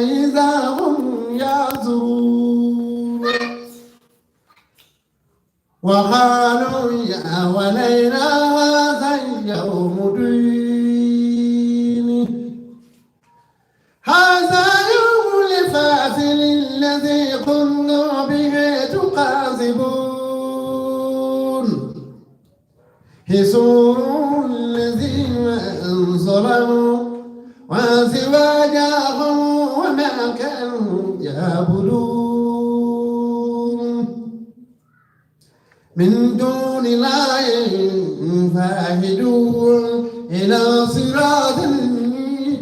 وإذا هم يعذرون وقالوا يا ولينا هذا يوم دين هذا يوم الفاصل الذي كنا به تكاذبون حصور الذين ظلموا وأزواجهم وما كانوا يعبدون من دون الله فاهدون إلى صراط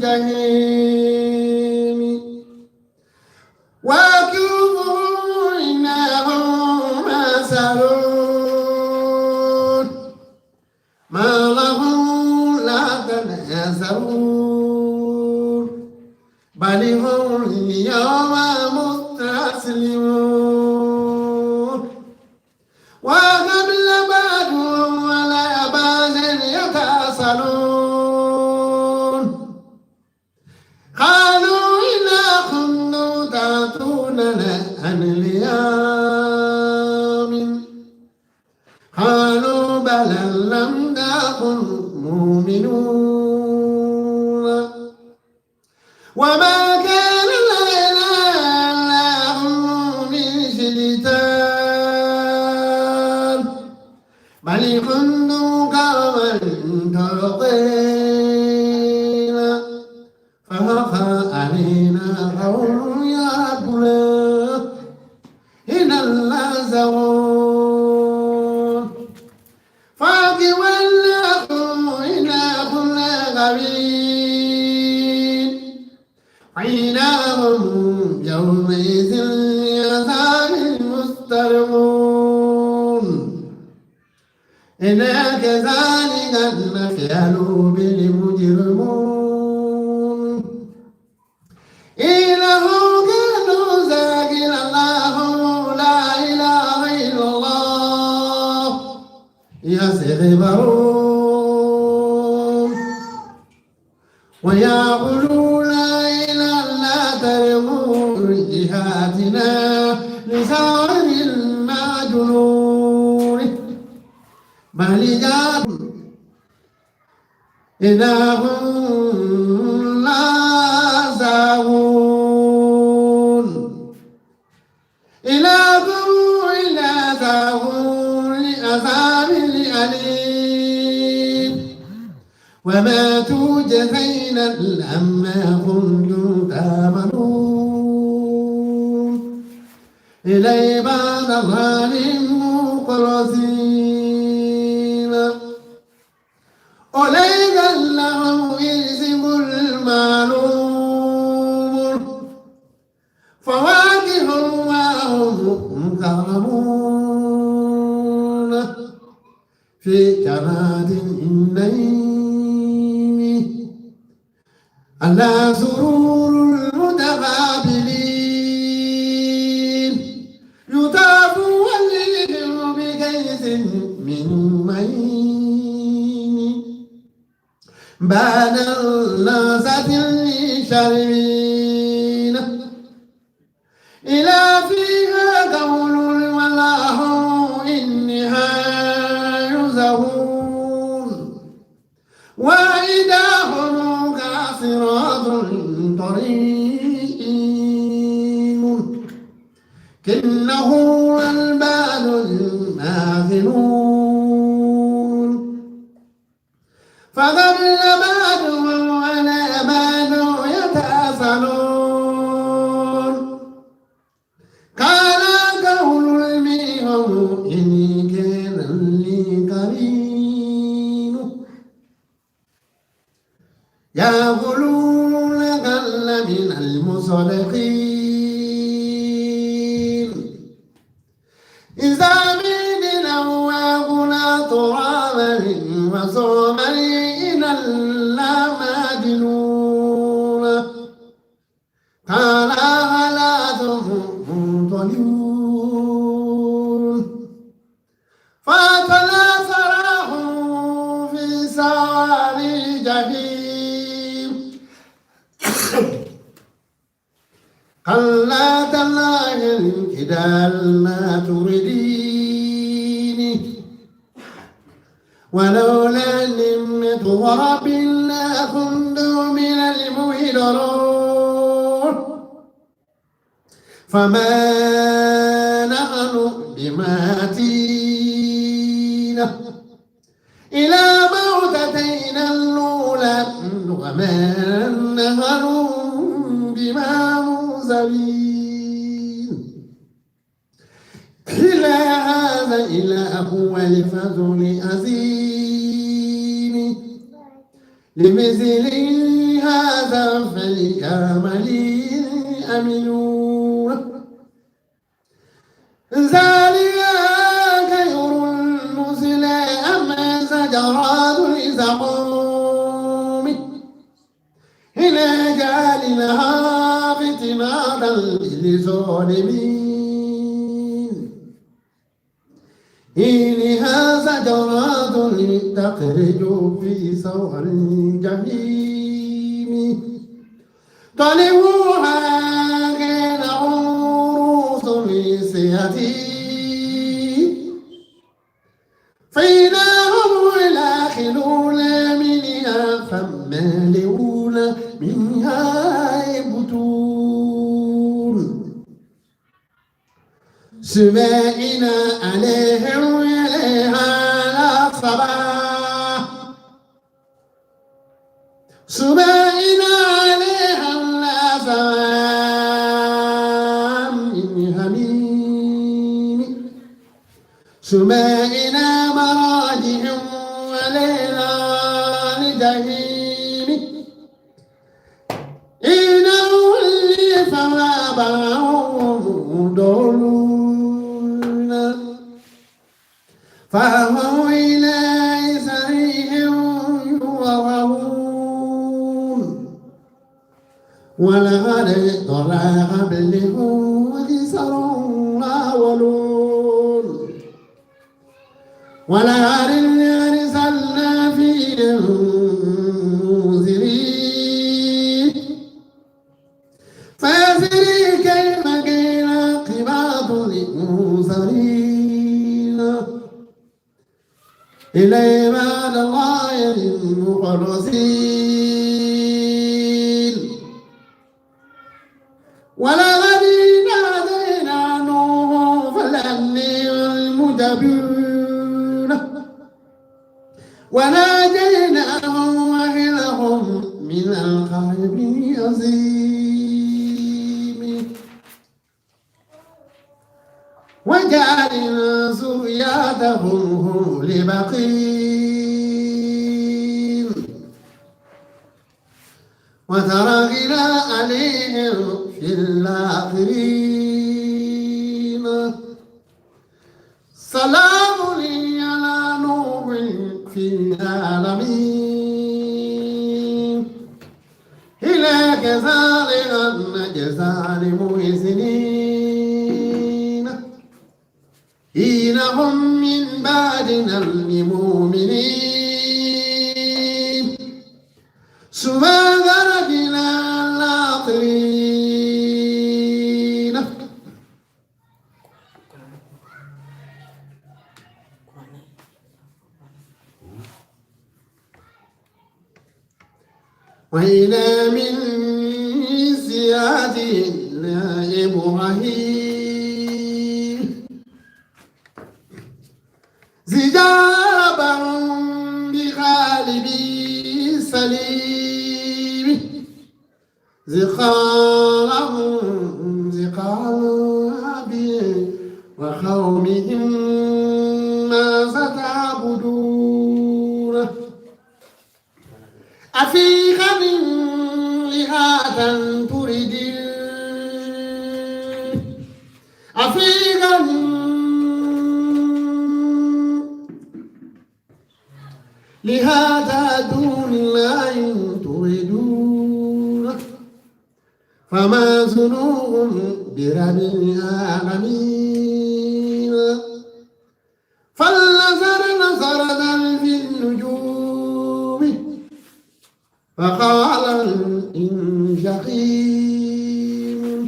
الجحيم وكفروا إنهم مسرون ما لهم لا تنازلون بل هم اليوم مستسلمون وقبل بعدهم ولا بعد يتصلون قالوا إنا كنتم تأتوننا عن اليوم قالوا بل لم نكن مؤمنون وما كان لنا لهم من سلطان بل كنتم قوما طاغين فحق علينا قول ربنا إنا لمحضرون فاعتبرناكم إنا كنا غاوين عيناهم يومئذ لعذاب مسترمون إنا كذلك نفعل بالمجرمون إنهم كانوا ذاكر الله لا إله إلا الله يستكبرون ويقولون إلى لا ترموا جهاتنا لسائر المجنون بل جاء إذا هم لاذعون إلهكم إلا ذاهون لعذاب أليم وما توجزين إلا ما كنتم تعملون إلى بعد ظالم مخلصين أولئك لهم اسم المعلوم فواكه وهم مكرمون في جنات النعيم على سرور المتقابلين يطاف عليهم بكيس من معين بعد اللذة للشاربين إلى فيها قول والله إنها يزهون وإداهم كاسرات طريق كنه البال الماثلون فظل بعدهم على بعد يتأصلون قال قول الميهم إني كان لي قرين يأكلون كل من المصدقين إذا ميتنا وكنا ترابا وصومرين لمدينون قال هلا تنطلون فتناثره في سوار الجحيم كلا تالله الكدال لا ترديني ولولا نعمة ربنا كنت من المهدرون فما نحن بماتين إلى موتتنا الأولى وما نحن بمنزلين إلا هذا إلا هو الفضل العظيم لمثل هذا فليعمل العاملون ذلك خير نزل أم زجرات الزقوم إلى جعلناها فتنة للظالمين إنها زجرات تخرج في سوء الجحيم طلعوها كان عروس مسيتي فإذا هم داخلون منها فمالئون منها يبطون سمائنا عليهم عليها الصباح سمائنا عليها الصباح من حميم سمائنا مراجهم وليلا لجحيم إنه اللي ثوابهم دولون فهو إلى سريهم يوضعون ولقد طلع قبلهم وكسر أولون ولقد أرسلنا فيهم منذرين فاسري كيف كان عاقبة المرسلين إلى عباد الله المخلصين ولقد نادينا نوح فلنعم المجيبون وناجيناهم وأهلهم من الكرب العظيم وجعلنا ذريتهم هم الباقين وتركنا عليهم في الآخرين سلام على نوح في العالمين إلى كذلك نجزى المحسنين إنهم من بعدنا المؤمنين ثم غرقنا الآخرين وإلى من زيادة إبراهيم زجابا بغالب سليم زقاب وقومهم ما ستعبدون أفي غم لهذا تردون أفي غم لهذا دون الله تردون فما ظنوهم برب العالمين فالنظر نظرة في النجوم فقال إن جحيم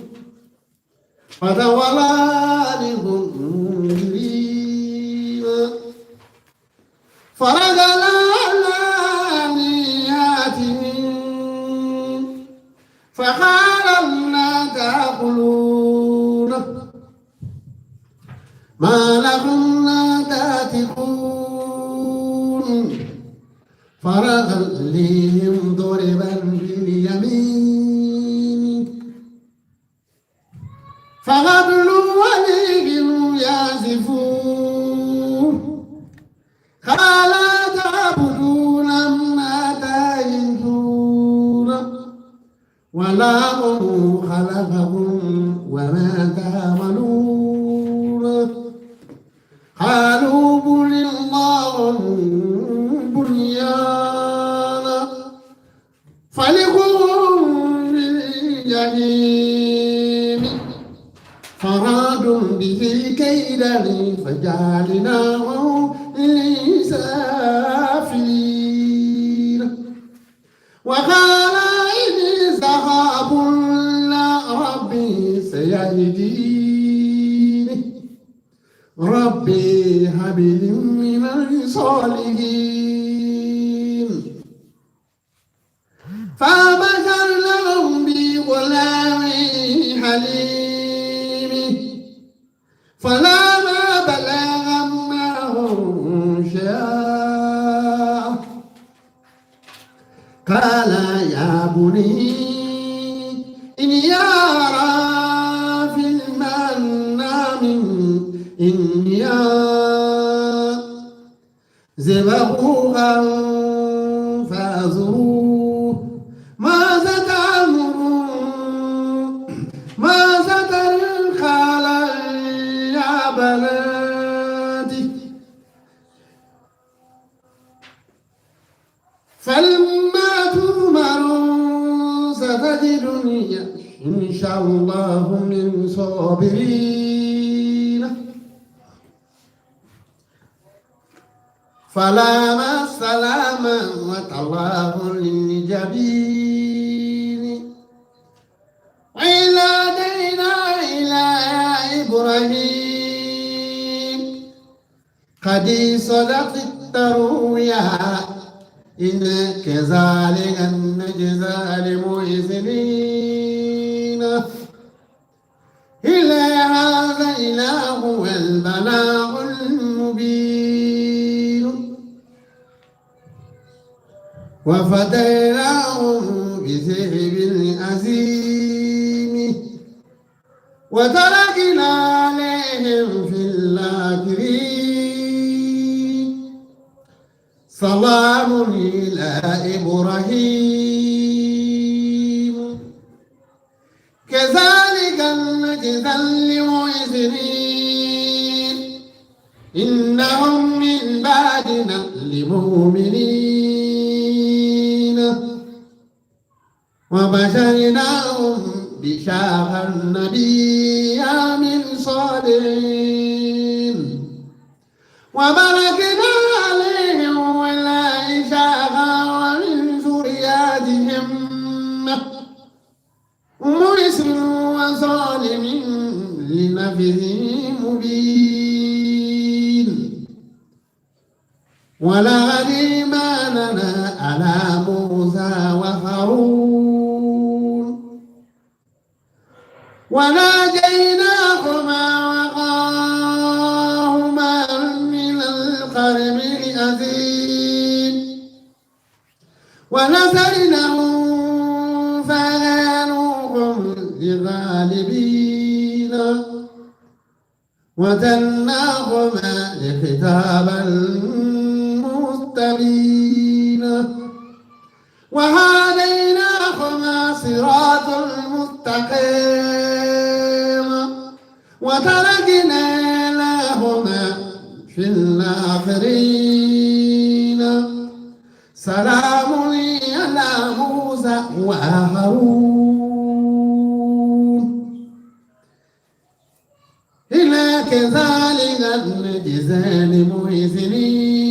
فتولى عنهم مدبرين فرد على نياتهم فقال لا تأكلون ما لكم لا تأتكون فرغ عليهم ضربا باليمين فغدلوا عليهم ياسفون قال تعبدون ما تعيشون ولا هم خلقهم وما تعملون قالوا بل الله بنيانا فلقوهم بالجحيم فرادوا به كيدا فجعلناهم للسافلين وقال إني ذهب إلى ربي سيهديني ربي هب لي من الصالحين فبشرناهم بغلام حليم فلما بلغ معه شاء قال يا بني إني أرى في المنام إني ذبحوها فأزروه ماذا تأمرون ماذا تنخال يا بناتي فلما تؤمرون ستجدني إن شاء الله من صابرين فلما السلام وتلاه للجبين وإلى دينا إلى إبراهيم قد صدقت الرؤيا إن كذلك نجزى المحسنين إلى هذا إله البلاغ المبين وفديناهم بذهب عظيم وتركنا عليهم في الآخرين سلام إلى إبراهيم كذلك نجزي المحسنين إنهم من بعدنا لمؤمنين وبشرناهم بشاق النبي من صالحين وباركنا عليهم ولا إسحاق ومن ذرياتهم مرسل وظالم لنفسه مبين ولقد آمنا على موسى وهارون ونجيناهما وقاهما من الكرب العظيم ونصرناهم فكانوا الغالبين وجعلناهما لختابا مستبين وهديناهما صراط المستقيم وتركنا لهما في الآخرين سلام على موسى وهارون إلى كذلك نجزي المحسنين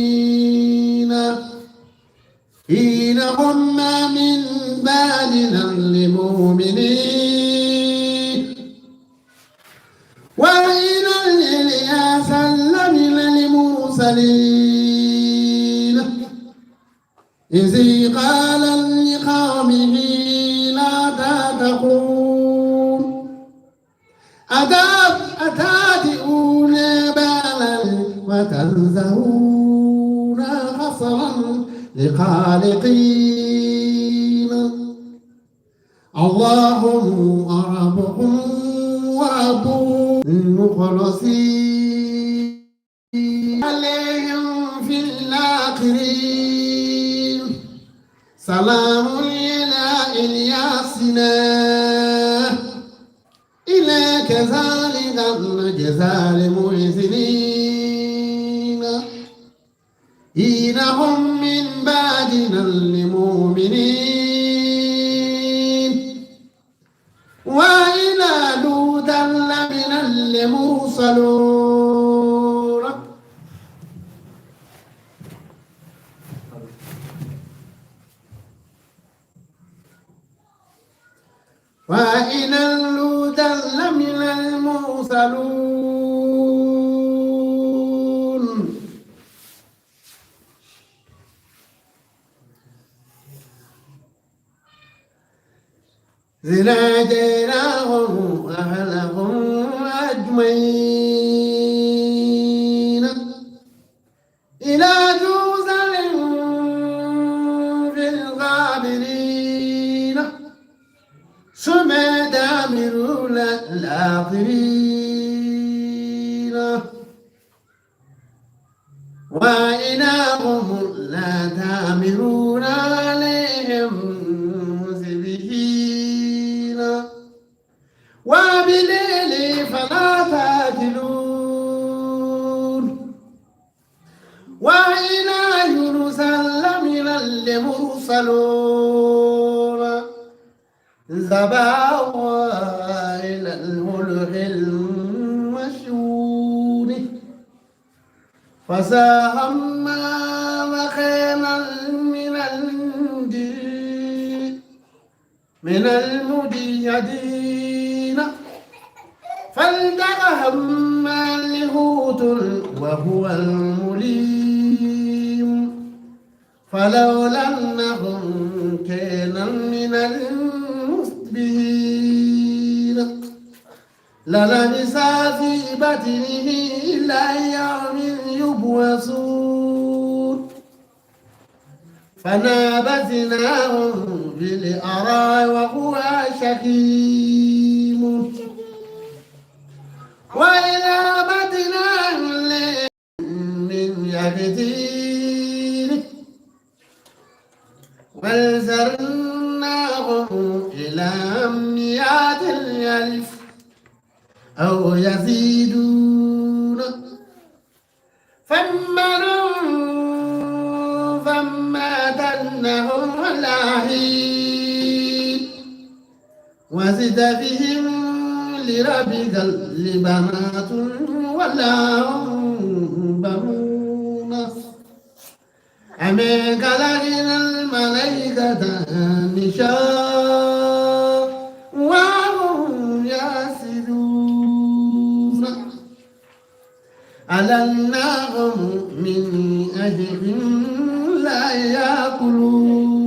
إنهم من بعدنا لمؤمنين إذ قال لقومه لا تتقون أتاتئون بالا وتنزهون خصرا لخالقين اللهم ربكم وأبو المخلصين عليهم في الآخرين سلام إلى إلياسنا إلى كذلك الجزاء المحسنين إنهم من بعدنا المؤمنين وإلى لوطا لمن المرسلون وإلى لوطا لمن المرسلون إذ ناديناهم أهلهم أجمعين إلى جوزل في الغابرين ثم دامروا الآخرين وإنهم لا تامرون عليهم مسبحين وبالليل فلا تاكلون وإلى يونس لمن المرسلون زباوا إلى الهلك المشهور فساهم وخيما من المديدين فالتقهم الحوت وهو المليم فلولا أنهم كان من المسبحين للبث في بطنه إلى يوم يبعثون فنابذناه بالأراء وهو شكيم وإلى بدناه من يكتير وزرناه إلى مئات الألف أو يزيدون فما دنهم لاهين وزد بهم لربك البنات ولا هم بنون أم خلقنا الملائكة نشاء وهم يسجدون ألناهم من أجل لا يأكلون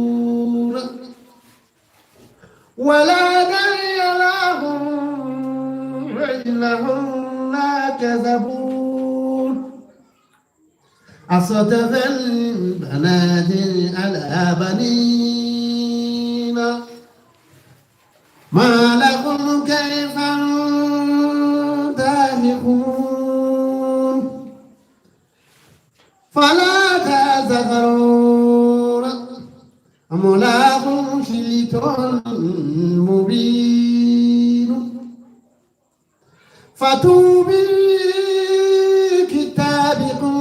ولا داعي لهم إنهم لا كذبون أصطفى البنات على بنين ما لكم كيف تهلكون فلا تذكرون أم لكم شيطان مبين فاتوا بكتابكم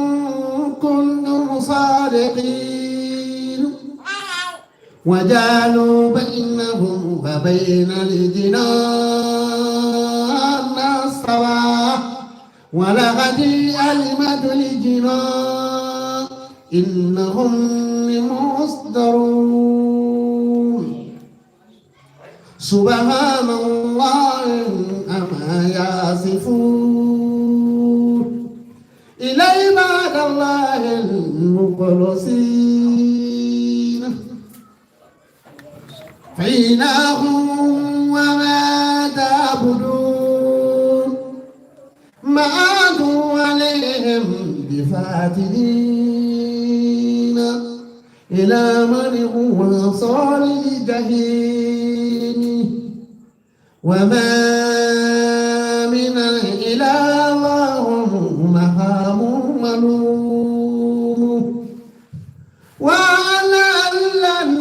كنتم صادقين وجعلوا بينهم وبين الجنان الصلاة ولقد علمت الجنان إنهم لمصدرون سبحان الله أما يصفون إلى عباد الله المخلصين فإنهم وما تعبدون ما أنتم عليهم بفاتنين إلى من هو صال الجحيم وما من الإله اللهم مقام ملوم وعلى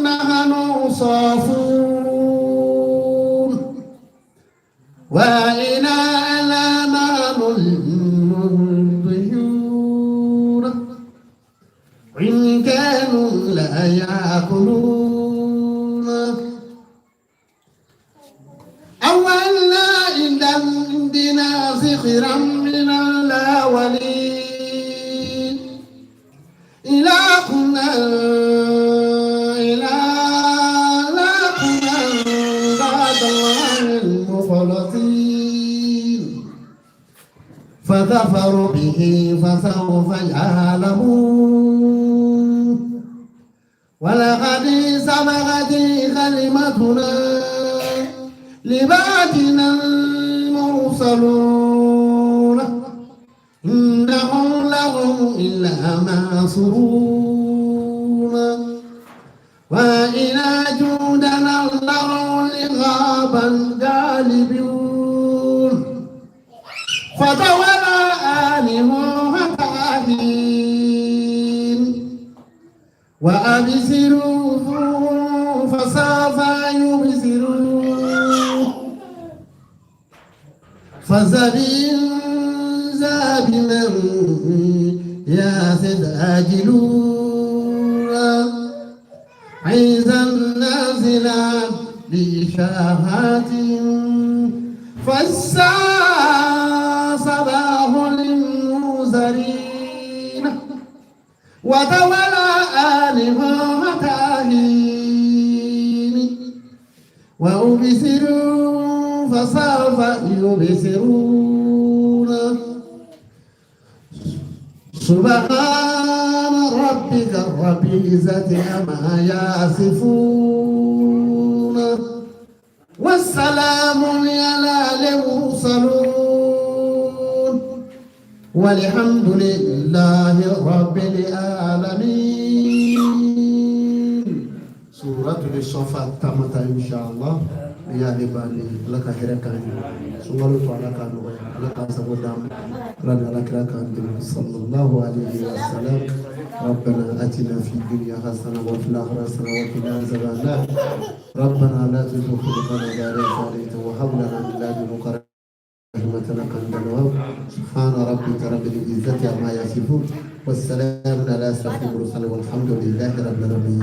نحن صافون وإلى نحن المنذرون إن كانوا لا يأكلون أولنا إن عندنا ذخرا من الأولين إلى كنا بعد الله المخلصين فكفروا به فسوف يعلمون ولقد سبقت كلمتنا لبعدنا المرسلون إنهم لهم إلا منصورون وإلى جودنا الله لغابا غالبون فتولى آلهم حين وأبصروا فسوف يبصرون فزبين زابنا يستعجلون عيزا نازلا بشاهات فالساعة صباح للمنذرين وتولى آلهم حين وأبصروا فسوف يبصرون سبحان ربك رب العزة عما يصفون والسلام على المرسلون والحمد لله رب العالمين. سورة الصفات تمت إن شاء الله يا لبالي لك هركان سورة على كانوا لك سودام لك صلى الله عليه وسلم. ربنا آتنا في الدنيا حسنة وفي الآخرة حسنة وقنا عذاب النار. ربنا لا تزغ قلوبنا بعد إذ هديتنا وهب لنا من لدنك رحمة إنك أنت الوهاب. سبحان ربك رب العزة عما يصفون والسلام على أشرف المرسلين والحمد لله رب العالمين.